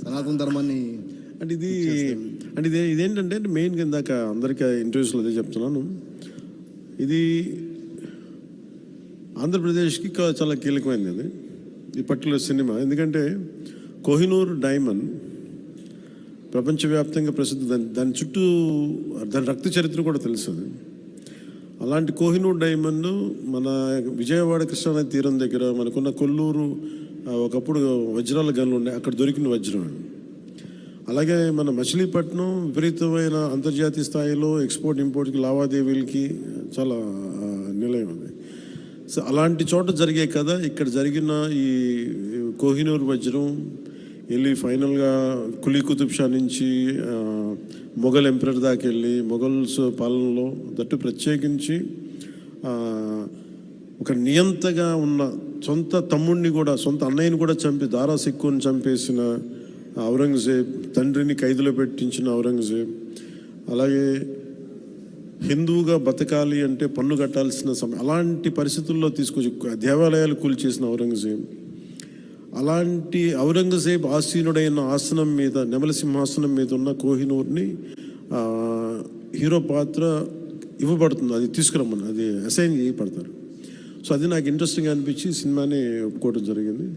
సనాతన ధర్మాన్ని అంటే ఇదేంటంటే మెయిన్గా ఇందాక అందరికీ ఇంటర్వ్యూస్లో అదే చెప్తున్నాను. ఇది ఆంధ్రప్రదేశ్కి చాలా కీలకమైనది అది, ఈ పర్టికులర్ సినిమా. ఎందుకంటే కోహినూర్ డైమండ్ ప్రపంచవ్యాప్తంగా ప్రసిద్ధి, దాని చుట్టూ దాని రక్త చరిత్ర కూడా తెలుసు. అలాంటి కోహినూర్ డైమండ్ మన విజయవాడ కృష్ణానది తీరం దగ్గర మనకున్న కొల్లూరు ఒకప్పుడు వజ్రాల గనులు ఉండే, అక్కడ దొరికిన వజ్రం. అలాగే మన మచిలీపట్నం విపరీతమైన అంతర్జాతీయ స్థాయిలో ఎక్స్పోర్ట్ ఇంపోర్ట్కి లావాదేవీలకి చాలా నిలయం అది. సో అలాంటి చోట జరిగే కదా ఇక్కడ జరిగిన ఈ కోహినూర్ వజ్రం వెళ్ళి ఫైనల్గా కులీ కుతుబ్ షా నుంచి మొఘల్ ఎంపరర్ దాకా వెళ్ళి మొఘల్స్ పాలనలో దట్టు ప్రత్యేకించి ఒక నియంతగా ఉన్న సొంత తమ్ముడిని కూడా, సొంత అన్నయ్యని కూడా చంపి, దారా సిక్కుని చంపేసిన ఔరంగజేబ్, తండ్రిని ఖైదులో పెట్టించిన ఔరంగజేబ్, అలాగే హిందువుగా బతకాలి అంటే పన్ను కట్టాల్సిన సమయం, అలాంటి పరిస్థితుల్లో తీసుకొచ్చి దేవాలయాలు కూల్చేసిన ఔరంగజేబ్, అలాంటి ఔరంగజేబ్ ఆసీనుడైన ఆసనం మీద, నెమల సింహాసనం మీద ఉన్న కోహినూర్ని హీరో పాత్ర ఇవ్వబడుతుంది, అది తీసుకురమ్మని, అది అసైన్ చేయబడతారు. సో అది నాకు ఇంట్రెస్టింగ్ అనిపించి సినిమాని ఒప్పుకోవడం జరిగింది.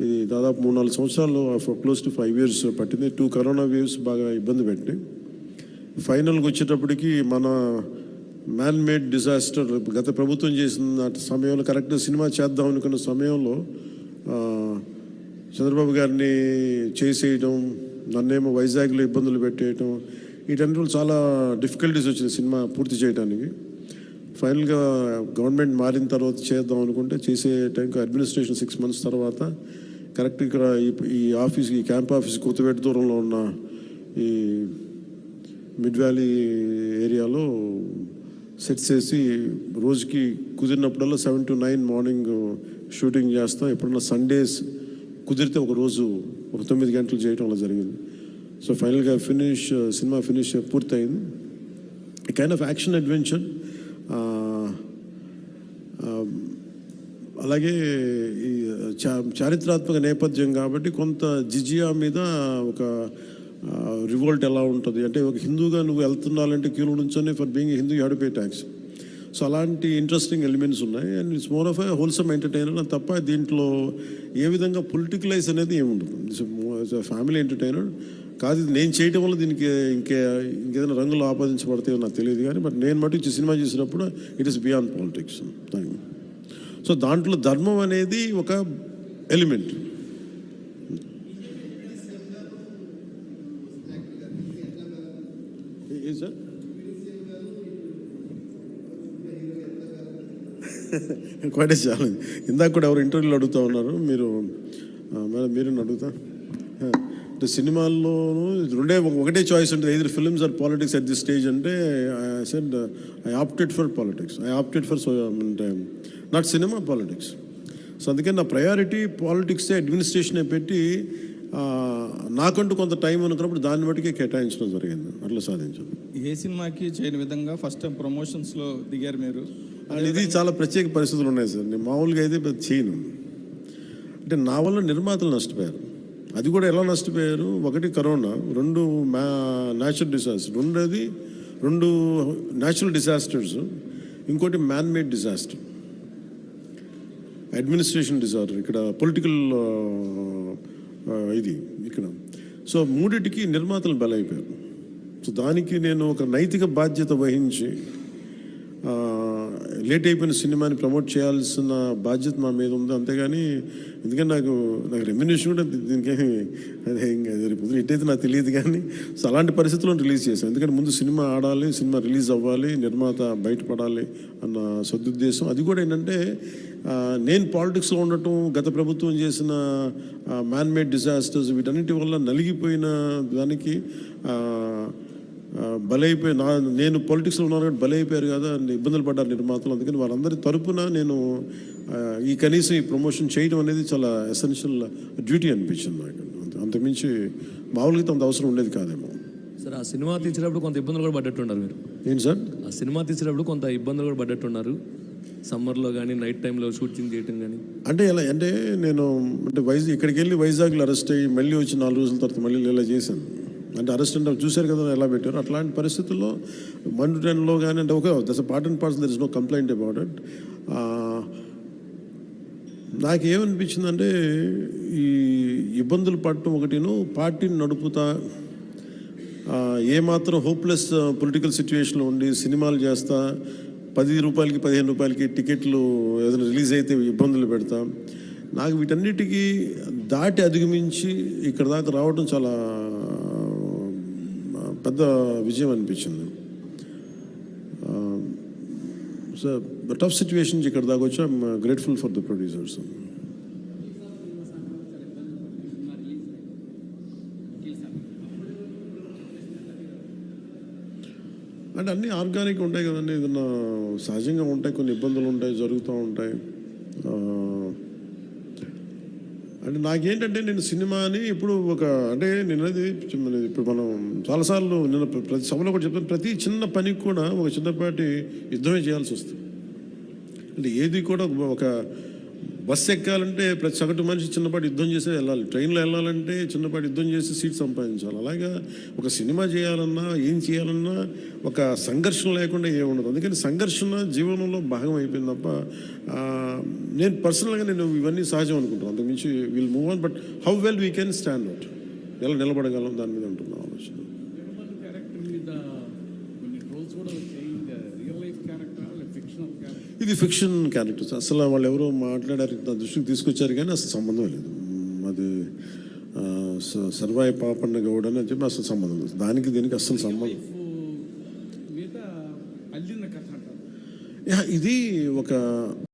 ఇది దాదాపు 3-4 సంవత్సరాలు, క్లోజ్ టు 5 years పట్టింది. 2 కరోనా వేవ్స్ బాగా ఇబ్బంది పెట్టి ఫైనల్గా వచ్చేటప్పటికి మన మ్యాన్ మేడ్ డిజాస్టర్ గత ప్రభుత్వం చేసిన సమయంలో కరెక్ట్గా సినిమా చేద్దాం అనుకున్న సమయంలో చంద్రబాబు గారిని చేసేయడం, నన్నేమో వైజాగ్లో ఇబ్బందులు పెట్టేయటం, వీటన్నిటిలో చాలా డిఫికల్టీస్ వచ్చింది సినిమా పూర్తి చేయడానికి. ఫైనల్గా గవర్నమెంట్ మారిన తర్వాత చేద్దాం అనుకుంటే చేసే టైంకి అడ్మినిస్ట్రేషన్ 6 months తర్వాత కరెక్ట్ ఇక్కడ ఈ ఆఫీస్, ఈ క్యాంప్ ఆఫీస్ కొత్తపేట దూరంలో ఉన్న ఈ మిడ్ వ్యాలీ ఏరియాలో సెట్స్ వేసి రోజుకి కుదిరినప్పుడల్లా 7 to 9 మార్నింగ్ షూటింగ్ చేస్తాం. ఎప్పుడన్నా సండేస్ కుదిరితే ఒక రోజు 9 గంటలు చేయటం అలా జరిగింది. సో ఫైనల్గా సినిమా ఫినిష్ పూర్తయింది. ఈ కైండ్ ఆఫ్ యాక్షన్ అడ్వెంచర్, అలాగే ఈ చారిత్రాత్మక నేపథ్యం కాబట్టి కొంత జిజియా మీద ఒక రివోల్ట్ ఎలా ఉంటుంది అంటే, ఒక హిందూగా నువ్వు వెళ్తున్నాలంటే క్యూలో నుంచొని for being Hindu you have to pay tax. So అలాంటి ఇంట్రెస్టింగ్ ఎలిమెంట్స్ ఉన్నాయి. And it's more of a wholesome entertainer తప్ప దీంట్లో ఏ విధంగా పొలిటికలైజ్ అనేది ఏముండదు. ఫ్యామిలీ ఎంటర్టైనర్ కాదు. ఇది నేను చేయటం వల్ల దీనికి ఇంకేదైనా రంగులు ఆపాదించబడతాయో నాకు తెలియదు కానీ, బట్ నేను మటు సినిమా చేసినప్పుడు it is beyond politics. So దాంట్లో ధర్మం అనేది ఒక element. Sir quite a challenge. ఇందాక కూడా ఎవరు ఇంటర్వ్యూలో అడుగుతూ ఉన్నారు, మీరు అడుగుతా అంటే సినిమాల్లోనూ ఒకటే చాయిస్ ఉంటుంది, either films or politics at this stage అంటే I said I opted for politics, I opted for అంటే నాట్ సినిమా, పాలిటిక్స్. సో అందుకని నా ప్రయారిటీ పాలిటిక్సే, అడ్మినిస్ట్రేషనే పెట్టి నాకంటూ కొంత టైం అనుకున్నప్పుడు దాన్ని బట్టికే కేటాయించడం జరిగింది. అట్లా సాధించాను. ఏ సినిమాకి చేయని విధంగా ఫస్ట్ టైం ప్రమోషన్స్లో దిగారు మీరు. ఇది చాలా ప్రత్యేక పరిస్థితులు ఉన్నాయి సార్. నేను మామూలుగా అయితే చేయను. అంటే నా వల్ల నిర్మాతలు నష్టపోయారు. అది కూడా ఎలా నష్టపోయారు, 1 corona, 2 natural disaster, 2 natural disasters, ఇంకోటి man made disaster, administration disaster, ఇక్కడ పొలిటికల్ ఇది ఇక్కడ. సో 3టికి నిర్మాతలు బలైపోయారు. సో దానికి నేను ఒక నైతిక బాధ్యత వహించి లేట్ అయిపోయిన సినిమాని ప్రమోట్ చేయాల్సిన బాధ్యత మా మీద ఉంది. అంతేగాని ఎందుకంటే నాకు రెమ్యునేషన్ కూడా దీనికి అదే ఇంకా రేపు ఇటైతే నాకు తెలియదు కానీ, సో అలాంటి పరిస్థితుల్లో రిలీజ్ చేశాను. ఎందుకంటే ముందు సినిమా ఆడాలి, సినిమా రిలీజ్ అవ్వాలి, నిర్మాత బయటపడాలి అన్న సదుద్దేశం. అది కూడా ఏంటంటే నేను పాలిటిక్స్లో ఉండటం, గత ప్రభుత్వం చేసిన మ్యాన్ మేడ్ డిజాస్టర్స్, వీటన్నిటి వల్ల నలిగిపోయిన దానికి నేను పొలిటిక్స్లో ఉన్నాను కాబట్టి బలైపోయారు కదా, ఇబ్బందులు పడ్డారు నిర్మాతలు. అందుకని వాళ్ళందరి తరపున నేను కనీసం ఈ ప్రమోషన్ చేయడం అనేది చాలా ఎసెన్షియల్ డ్యూటీ అనిపించింది నాకు. అంతకుమించి మామూలుగా అంత అవసరం ఉండేది కాదేమో. సార్, ఆ సినిమా తీసేటప్పుడు కొంత ఇబ్బందులు కూడా పడ్డట్టున్నారు మీరు. ఏంటి సార్? ఆ సినిమా తీసేటప్పుడు కొంత ఇబ్బందులు కూడా పడ్డట్టున్నారు. సమ్మర్లో కానీ నైట్ టైంలో షూటింగ్ చేయటం కానీ? అంటే ఎలా అంటే నేను అంటే ఇక్కడికి వెళ్ళి వైజాగ్లో అరెస్ట్ అయ్యి మళ్ళీ వచ్చి 4 రోజుల తర్వాత మళ్ళీ ఇలా చేశాను. అంటే అరెస్ట్ అంటే చూశారు కదా ఎలా పెట్టారు. అట్లాంటి పరిస్థితుల్లో మండుటెన్లో కానీ అంటే okay that's part and parcel, there is no complaint about it. నాకేమనిపించిందంటే ఈ ఇబ్బందులు పడటం ఒకటిను, పార్టీని నడుపుతా ఏమాత్రం హోప్లెస్ పొలిటికల్ సిచ్యువేషన్లో ఉండి సినిమాలు చేస్తా 10 రూపాయలకి 15 రూపాయలకి టికెట్లు ఏదైనా రిలీజ్ అయితే ఇబ్బందులు పెడతా, నాకు వీటన్నిటికీ దాటి అధిగమించి ఇక్కడ దాకా రావడం చాలా పెద్ద విజయం అనిపించింది. సో టఫ్ సిచ్యువేషన్స్ ఇక్కడ దాకా వచ్చి I'm grateful for the producers. అంటే అన్నీ ఆర్గానిక్ ఉంటాయి కదండి, ఏదన్నా సహజంగా ఉంటాయి, కొన్ని ఇబ్బందులు ఉంటాయి, జరుగుతూ ఉంటాయి. అంటే నాకేంటంటే నేను సినిమాని ఇప్పుడు అంటే నేను ఇప్పుడు మనం చాలాసార్లు నేను ప్రతి సభలో కూడా చెప్తాను, ప్రతి చిన్న పనికి కూడా ఒక చిన్నపాటి యుద్ధమే చేయాల్సి వస్తుంది. అంటే ఏది కూడా ఒక బస్సు ఎక్కాలంటే ప్రతి సగటు మనిషి చిన్నపాటి యుద్ధం చేసే వెళ్ళాలి, ట్రైన్లో వెళ్ళాలంటే చిన్నపాటి యుద్ధం చేసి సీట్ సంపాదించాలి. అలాగా ఒక సినిమా చేయాలన్నా ఏం చేయాలన్నా ఒక సంఘర్షణ లేకుండా ఏముండదు. అందుకని సంఘర్షణ జీవనంలో భాగం అయిపోయింది తప్ప నేను పర్సనల్గా నేను ఇవన్నీ సహజం అనుకుంటాను. అంతకుమించి will move on, but how well we can stand out, ఎలా నిలబడగలం దాని మీద ఉంటున్నాం ఆలోచన. ఇది ఫిక్షన్ క్యారెక్టర్స్, అసలు వాళ్ళు ఎవరో మాట్లాడారు నా దృష్టికి తీసుకొచ్చారు కానీ అసలు సంబంధం లేదు. అది సర్వాయి పాపన్న గౌడ్ అని చెప్పి అసలు సంబంధం లేదు, దానికి దీనికి అసలు సంబంధం. ఇది ఒక